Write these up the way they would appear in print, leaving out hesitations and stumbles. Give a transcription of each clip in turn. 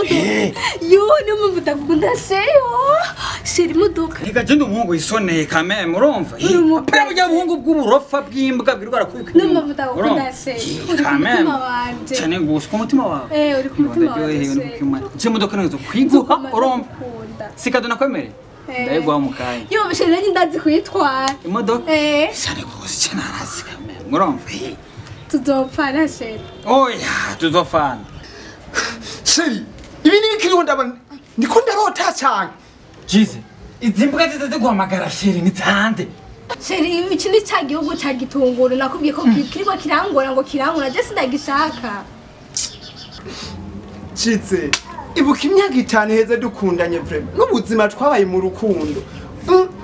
Yo niyo mpamvu ndakunda sheyo sheri imodoka reka je ndumuhungu isoneye kame murumva apera burya buhungu bw'uburofa bw'imbwa bwirwara kwika niyo mpamvu ndakunda sheyo uri ku mutima wanje cyane gusa ku mutima wawe uri ku mutima wanje je imodoka nazo kwiguha urumva sikadona kwemere ndayiguha mu kanya yo sheri nanjye ndazi kuyitwara imodoka cyane gusa cyane arazi kame murumva tuzopfana sheri oya tuzofana sheri ibi ni bikiriho ndabona ndiko ndarota cyane jize izi mbwa zize guhamagara sheri ni zande sheri iki ni cya gihugu cya gitunguru nakubwiye ko kiriko kirangora ngo kirangora je sindagishaka Chize ibuka imyaka 5 heze dukundanye vraiment n'ubuzima twabaye mu rukundo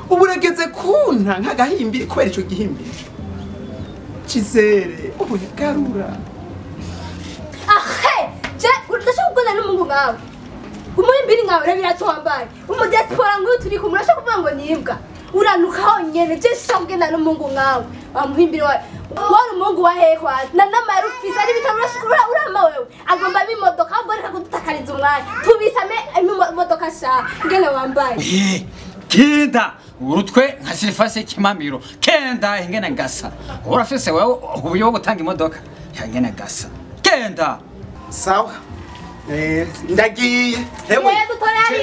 uburegeze kunta nk'agahimbiri kubera ico gihimbiri Chizere ubu garura ahe je urashaka kubona n'umuntu ngawe umuhimbiri ngawe rabiratombaye Diaspora ngo turi kumwe urashaka kuvuga ngo nibwa uranuka honyene je shakugenda n'umuntu ngawe amuhimbiri wawe wari umungu wa hekwa na namarufisa ari bitarashikura urama wewe agomba bimodoka ahubwo reka kudutakariza umwanya tubisame imodoka sha ngene wambaye kenda urutwe nka sirifase kimamiro kenda ingene gasa urafise wewe ubuyo gutanga imodoka yangene gasa kenda sawa ndagiye hewe dutorari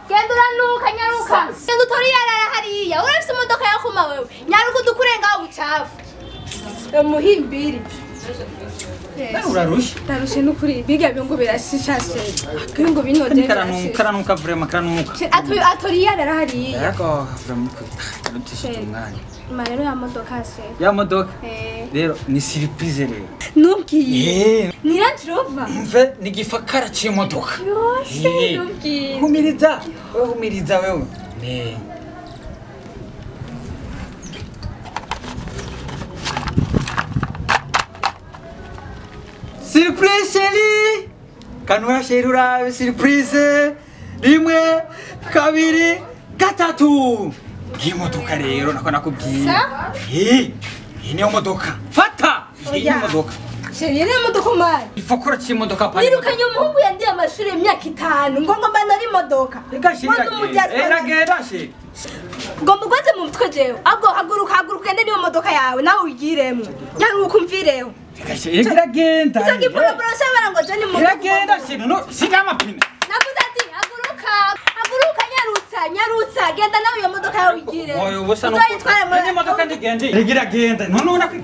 genda uranuka nyaruka genda utori yarara hariya urafise imodoka yakuma wewe nyaruka dukurengaho bucafu muhimbiri urarusha tarushe n'ukuri biga byongo birashishashe ngo binoje karanuka vraiment karanuka atori yarara hariya yako vraiment arutisha umwanya marero ya modoka se ya modoka rero ni surprise rero nubwiye ni Range Rover mve ni gifakara cy'imodoka yose nubwiye humiriza wewe surprise chérie kanwa chérie urabe surprise rimwe kabiri gatatu imodoka rero nako nakubwiye niyo modoka fata iyi modoka chérie niyo modoka mari ifakora cy'imodoka pani nirukanye umuhungu yandiye amashuri y'imyaka 5 ngo ngomba ari modoka iragenda chérie ngomba ugoze mu mutwe jewe abwo haguruka ende niyo modoka yawe nawe uyigiremo nyaruka umvireho iragenda Saki poroborosa barango jani mu iragenda chérie no sigama pine navuze ati haguruka nyarutsa genda nawe iyo modoka yawe uyigire oyo busa no ni modoka ndigende iragenda none ubona ko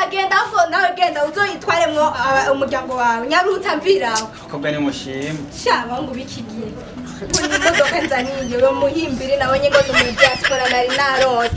genda ahubwo nawe genda uzoyitwaremwo umuryango wawe nyarutsa mviraho kobwa ni mushimwe shaba ngo bikigiye imodoka nzaniye yo muhimbiri nabonye ngo mu Diaspora nari narose